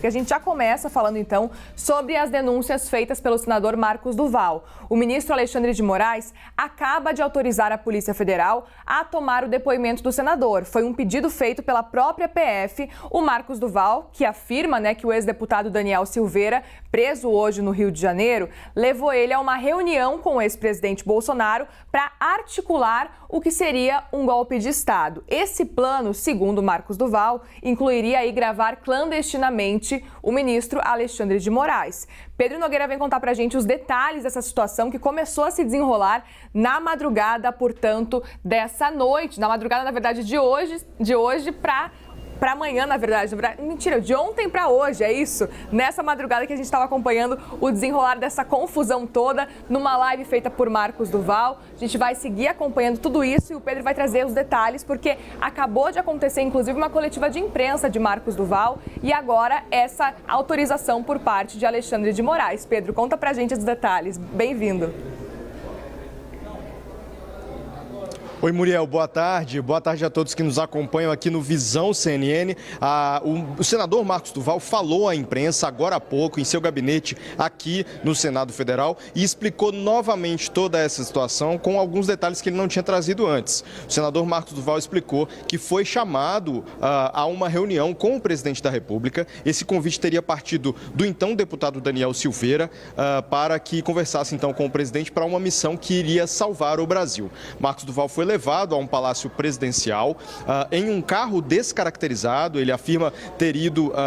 A gente já começa falando, então, sobre as denúncias feitas pelo senador Marcos Duval. O ministro Alexandre de Moraes acaba de autorizar a Polícia Federal a tomar o depoimento do senador. Foi um pedido feito pela própria PF. O Marcos Duval, que afirma, que o ex-deputado Daniel Silveira, preso hoje no Rio de Janeiro, levou ele a uma reunião com o ex-presidente Bolsonaro para articular o que seria um golpe de Estado. Esse plano, segundo Marcos Duval, incluiria aí gravar clandestinamente o ministro Alexandre de Moraes. Pedro Nogueira vem contar pra gente os detalhes dessa situação que começou a se desenrolar na madrugada, portanto, dessa noite. Na madrugada, na verdade, de hoje para amanhã, na verdade. Mentira, de ontem para hoje, é isso? Nessa madrugada que a gente estava acompanhando o desenrolar dessa confusão toda numa live feita por Marcos Duval. A gente vai seguir acompanhando tudo isso e o Pedro vai trazer os detalhes, porque acabou de acontecer, inclusive, uma coletiva de imprensa de Marcos Duval e agora essa autorização por parte de Alexandre de Moraes. Pedro, conta pra gente os detalhes. Bem-vindo. Oi, Muriel, boa tarde. Boa tarde a todos que nos acompanham aqui no Visão CNN. O senador Marcos Duval falou à imprensa agora há pouco em seu gabinete aqui no Senado Federal e explicou novamente toda essa situação com alguns detalhes que ele não tinha trazido antes. O senador Marcos Duval explicou que foi chamado a uma reunião com o presidente da República. Esse convite teria partido do então deputado Daniel Silveira para que conversasse então com o presidente para uma missão que iria salvar o Brasil. Marcos Duval foi levado a um palácio presidencial em um carro descaracterizado. Ele afirma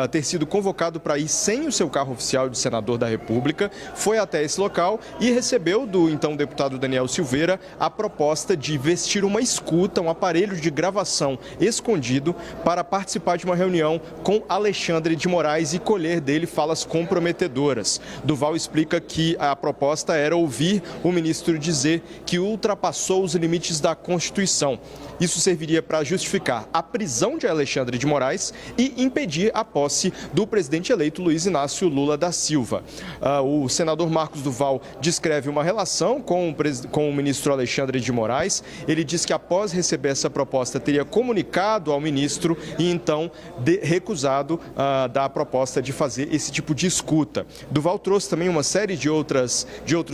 ter sido convocado para ir sem o seu carro oficial de senador da República, foi até esse local e recebeu do então deputado Daniel Silveira a proposta de vestir uma escuta, um aparelho de gravação escondido para participar de uma reunião com Alexandre de Moraes e colher dele falas comprometedoras. Duval explica que a proposta era ouvir o ministro dizer que ultrapassou os limites da Constituição. Isso serviria para justificar a prisão de Alexandre de Moraes e impedir a posse do presidente eleito Luiz Inácio Lula da Silva. O senador Marcos Duval descreve uma relação com o ministro Alexandre de Moraes. Ele diz que após receber essa proposta teria comunicado ao ministro e então recusado da proposta de fazer esse tipo de escuta. Duval trouxe também uma série de outros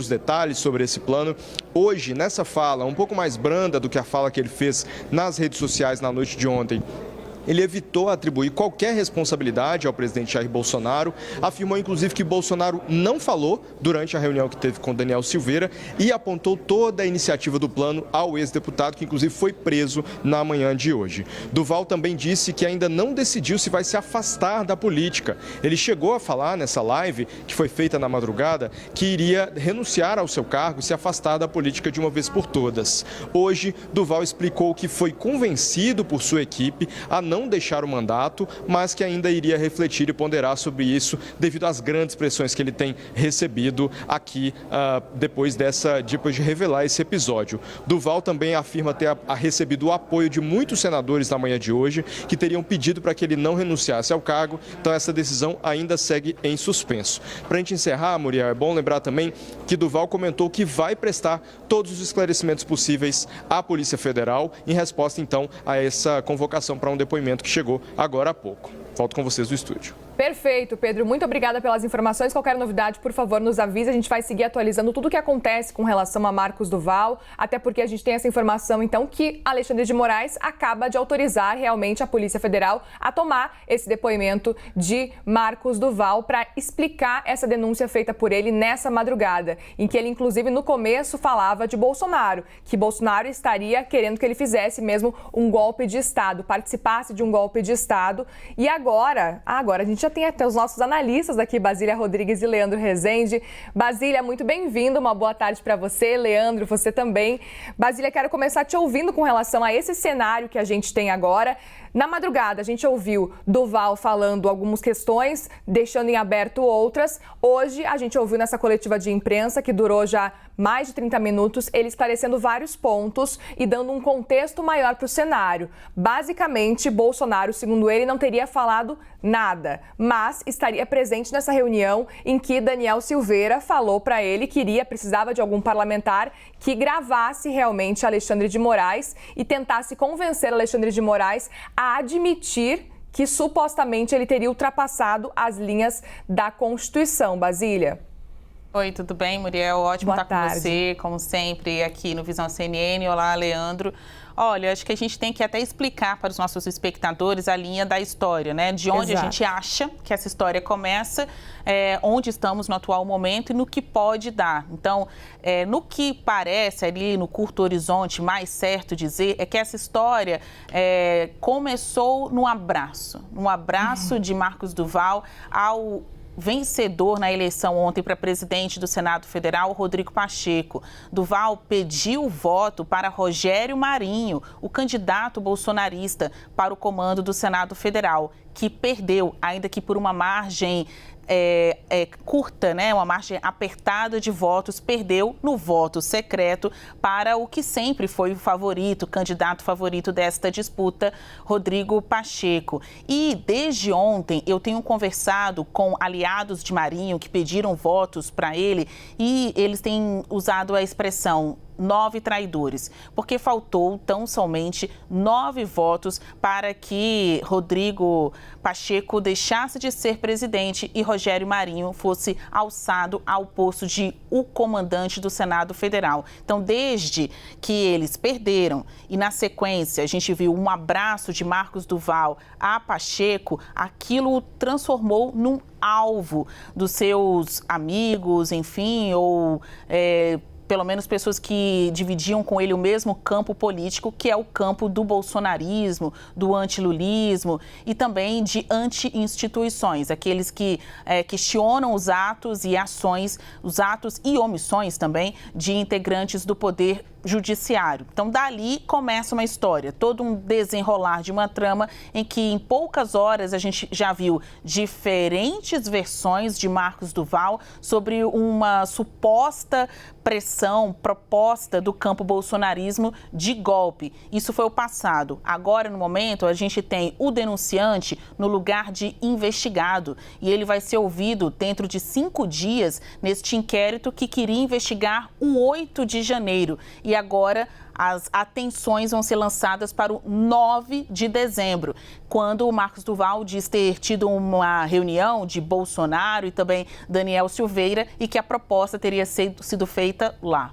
detalhes sobre esse plano. Hoje, nessa fala, um pouco mais branda do que a fala que ele fez nas redes sociais na noite de ontem, ele evitou atribuir qualquer responsabilidade ao presidente Jair Bolsonaro, afirmou inclusive que Bolsonaro não falou durante a reunião que teve com Daniel Silveira e apontou toda a iniciativa do plano ao ex-deputado, que inclusive foi preso na manhã de hoje. Duval também disse que ainda não decidiu se vai se afastar da política. Ele chegou a falar nessa live, que foi feita na madrugada, que iria renunciar ao seu cargo e se afastar da política de uma vez por todas. Hoje, Duval explicou que foi convencido por sua equipe a não deixar o mandato, mas que ainda iria refletir e ponderar sobre isso devido às grandes pressões que ele tem recebido aqui depois de revelar esse episódio. Duval também afirma ter recebido o apoio de muitos senadores na manhã de hoje, que teriam pedido para que ele não renunciasse ao cargo, então essa decisão ainda segue em suspenso. Para a gente encerrar, Muriel, é bom lembrar também que Duval comentou que vai prestar todos os esclarecimentos possíveis à Polícia Federal em resposta então a essa convocação para um depoimento que chegou agora há pouco. Volto com vocês do estúdio. Perfeito, Pedro. Muito obrigada pelas informações. Qualquer novidade, por favor, nos avise. A gente vai seguir atualizando tudo o que acontece com relação a Marcos Duval, até porque a gente tem essa informação, então, que Alexandre de Moraes acaba de autorizar realmente a Polícia Federal a tomar esse depoimento de Marcos Duval para explicar essa denúncia feita por ele nessa madrugada, em que ele, inclusive, no começo falava de Bolsonaro, que Bolsonaro estaria querendo que ele fizesse mesmo um golpe de Estado, participasse de um golpe de Estado. E agora a gente já tem até os nossos analistas aqui, Basília Rodrigues e Leandro Rezende. Basília, muito bem-vindo, uma boa tarde para você. Leandro, você também. Basília, quero começar te ouvindo com relação a esse cenário que a gente tem agora. Na madrugada, a gente ouviu Duval falando algumas questões, deixando em aberto outras. Hoje, a gente ouviu nessa coletiva de imprensa, que durou já mais de 30 minutos, ele esclarecendo vários pontos e dando um contexto maior para o cenário. Basicamente, Bolsonaro, segundo ele, não teria falado nada, mas estaria presente nessa reunião em que Daniel Silveira falou para ele que precisava de algum parlamentar que gravasse realmente Alexandre de Moraes e tentasse convencer Alexandre de Moraes a admitir que supostamente ele teria ultrapassado as linhas da Constituição. Basília. Oi, tudo bem, Muriel? Ótimo Boa estar tarde. com você, como sempre, aqui no Visão CNN. Olá, Leandro. Olha, acho que a gente tem que até explicar para os nossos espectadores a linha da história, né? De onde Exato. a gente acha que essa história começa, onde estamos no atual momento e no que pode dar. Então, no que parece ali no curto horizonte, mais certo dizer, é que essa história começou num abraço de Marcos do Val ao vencedor na eleição ontem para presidente do Senado Federal, Rodrigo Pacheco. do Val pediu voto para Rogério Marinho, o candidato bolsonarista para o comando do Senado Federal, que perdeu, ainda que por uma margem curta, né? Uma margem apertada de votos, perdeu no voto secreto para o que sempre foi o favorito, o candidato favorito desta disputa, Rodrigo Pacheco. E desde ontem eu tenho conversado com aliados de Marinho que pediram votos para ele e eles têm usado a expressão 9 traidores, porque faltou tão somente 9 votos para que Rodrigo Pacheco deixasse de ser presidente e Rogério Marinho fosse alçado ao posto de o comandante do Senado Federal. Então, desde que eles perderam e na sequência a gente viu um abraço de Marcos do Val a Pacheco, aquilo o transformou num alvo dos seus amigos, enfim, ou pelo menos pessoas que dividiam com ele o mesmo campo político, que é o campo do bolsonarismo, do antilulismo e também de anti-instituições, aqueles que questionam os atos e ações, os atos e omissões também de integrantes do poder judiciário. Então, dali começa uma história, todo um desenrolar de uma trama em que em poucas horas a gente já viu diferentes versões de Marcos do Val sobre uma suposta pressão proposta do campo bolsonarismo de golpe. Isso foi o passado. Agora, no momento, a gente tem o denunciante no lugar de investigado e ele vai ser ouvido dentro de 5 dias neste inquérito que queria investigar o 8 de janeiro. E agora as atenções vão ser lançadas para o 9 de dezembro, quando o Marcos do Val diz ter tido uma reunião de Bolsonaro e também Daniel Silveira e que a proposta teria sido feita lá.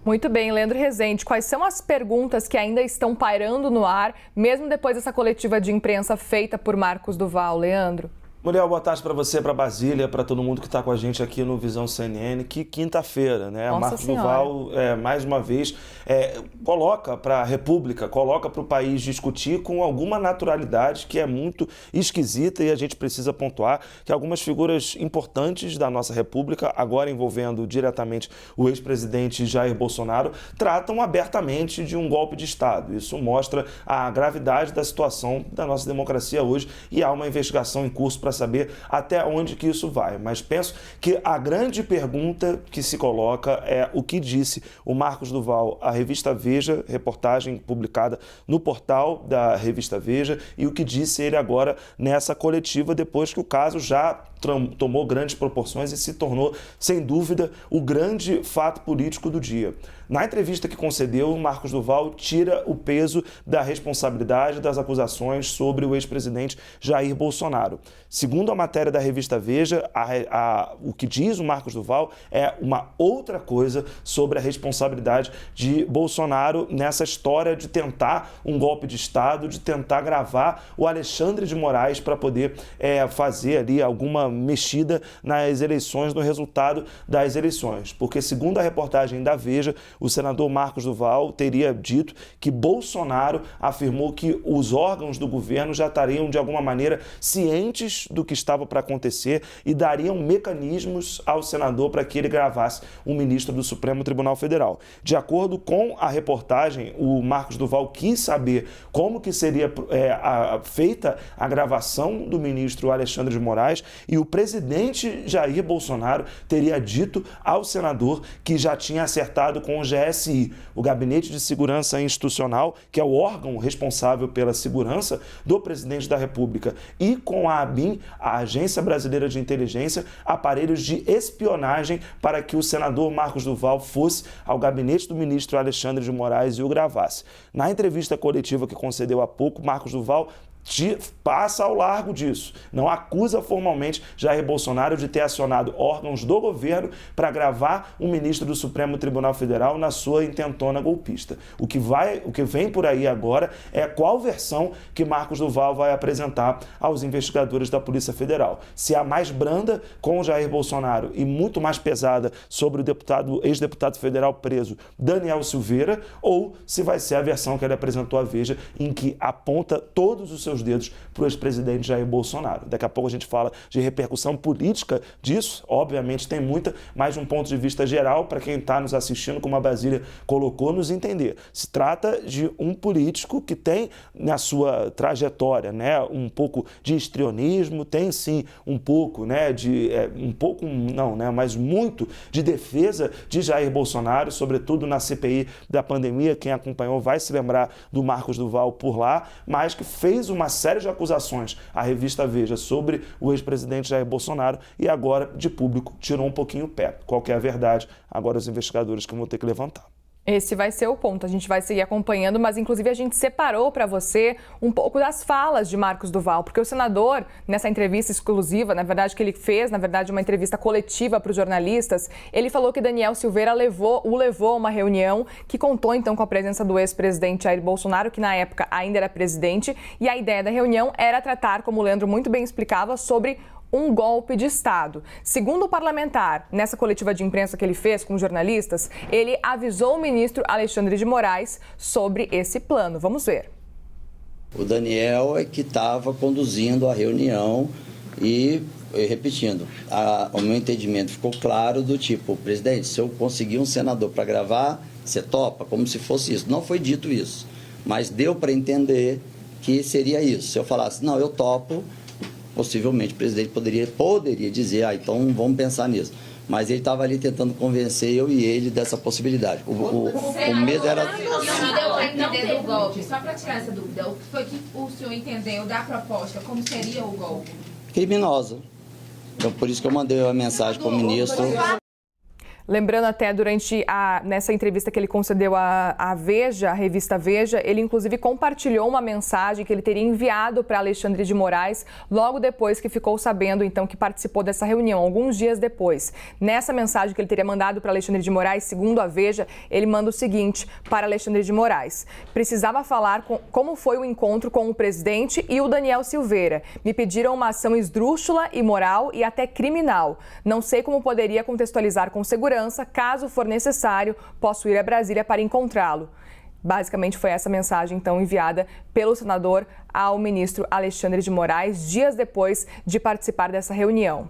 Muito bem, Leandro Rezende, quais são as perguntas que ainda estão pairando no ar, mesmo depois dessa coletiva de imprensa feita por Marcos do Val, Leandro? Muriel, boa tarde para você, para Basília, para todo mundo que está com a gente aqui no Visão CNN. Que quinta-feira, né? Nossa Marcos Senhora. do Val, mais uma vez, coloca para a República, coloca para o país discutir com alguma naturalidade que é muito esquisita e a gente precisa pontuar que algumas figuras importantes da nossa República, agora envolvendo diretamente o ex-presidente Jair Bolsonaro, tratam abertamente de um golpe de Estado. Isso mostra a gravidade da situação da nossa democracia hoje e há uma investigação em curso para saber até onde que isso vai. Mas penso que a grande pergunta que se coloca é o que disse o Marcos do Val à revista Veja, reportagem publicada no portal da revista Veja, e o que disse ele agora nessa coletiva depois que o caso já tomou grandes proporções e se tornou, sem dúvida, o grande fato político do dia. Na entrevista que concedeu, Marcos do Val tira o peso da responsabilidade das acusações sobre o ex-presidente Jair Bolsonaro. Segundo a matéria da revista Veja, o que diz o Marcos do Val é uma outra coisa sobre a responsabilidade de Bolsonaro nessa história de tentar um golpe de Estado, de tentar gravar o Alexandre de Moraes para poder fazer ali alguma mexida nas eleições, no resultado das eleições. Porque, segundo a reportagem da Veja, o senador Marcos do Val teria dito que Bolsonaro afirmou que os órgãos do governo já estariam, de alguma maneira, cientes do que estava para acontecer e dariam mecanismos ao senador para que ele gravasse um ministro do Supremo Tribunal Federal. De acordo com a reportagem, o Marcos do Val quis saber como que seria feita a gravação do ministro Alexandre de Moraes e o presidente Jair Bolsonaro teria dito ao senador que já tinha acertado com o GSI, o Gabinete de Segurança Institucional, que é o órgão responsável pela segurança do presidente da República, e com a ABIN, a Agência Brasileira de Inteligência, aparelhos de espionagem para que o senador Marcos do Val fosse ao gabinete do ministro Alexandre de Moraes e o gravasse. Na entrevista coletiva que concedeu há pouco, Marcos do Val passa ao largo disso. Não acusa formalmente Jair Bolsonaro de ter acionado órgãos do governo para gravar um ministro do Supremo Tribunal Federal na sua intentona golpista. O que vem por aí agora é qual versão que Marcos Duval vai apresentar aos investigadores da Polícia Federal. Se a mais branda com Jair Bolsonaro e muito mais pesada sobre o ex-deputado federal preso Daniel Silveira, ou se vai ser a versão que ele apresentou à Veja, em que aponta todos os seus dedos para o ex-presidente Jair Bolsonaro. Daqui a pouco a gente fala de repercussão política disso, obviamente tem muita, mas de um ponto de vista geral, para quem está nos assistindo, como a Basília colocou, nos entender. Se trata de um político que tem na sua trajetória, né, um pouco de histrionismo, tem sim um pouco, né, mas muito de defesa de Jair Bolsonaro, sobretudo na CPI da pandemia. Quem acompanhou vai se lembrar do Marcos Duval por lá, mas que fez uma série de acusações à revista Veja sobre o ex-presidente Jair Bolsonaro e agora, de público, tirou um pouquinho o pé. Qual que é a verdade? Agora os investigadores que vão ter que levantar. Esse vai ser o ponto, a gente vai seguir acompanhando, mas inclusive a gente separou para você um pouco das falas de Marcos Duval, porque o senador, nessa entrevista exclusiva, na verdade que ele fez, uma entrevista coletiva para os jornalistas, ele falou que Daniel Silveira o levou a uma reunião que contou então com a presença do ex-presidente Jair Bolsonaro, que na época ainda era presidente, e a ideia da reunião era tratar, como o Leandro muito bem explicava, sobre um golpe de Estado. Segundo o parlamentar, nessa coletiva de imprensa que ele fez com jornalistas, ele avisou o ministro Alexandre de Moraes sobre esse plano. Vamos ver. O Daniel é que estava conduzindo a reunião e, repetindo, o meu entendimento ficou claro do tipo, presidente, se eu conseguir um senador para gravar, você topa? Como se fosse isso. Não foi dito isso, mas deu para entender que seria isso. Se eu falasse, não, eu topo, possivelmente o presidente poderia dizer, então vamos pensar nisso. Mas ele estava ali tentando convencer eu e ele dessa possibilidade. O medo era... Não deu para entender do golpe. Só para tirar essa dúvida, o que foi que o senhor entendeu da proposta? Como seria o golpe? Criminosa. Então, por isso que eu mandei a mensagem para o ministro... Lembrando até nessa entrevista que ele concedeu à Veja, a revista Veja, ele inclusive compartilhou uma mensagem que ele teria enviado para Alexandre de Moraes logo depois que ficou sabendo então que participou dessa reunião, alguns dias depois. Nessa mensagem que ele teria mandado para Alexandre de Moraes, segundo a Veja, ele manda o seguinte para Alexandre de Moraes: precisava falar como foi o encontro com o presidente e o Daniel Silveira. Me pediram uma ação esdrúxula, imoral e até criminal. Não sei como poderia contextualizar com segurança. Caso for necessário, posso ir a Brasília para encontrá-lo. Basicamente foi essa mensagem, então, enviada pelo senador ao ministro Alexandre de Moraes, dias depois de participar dessa reunião.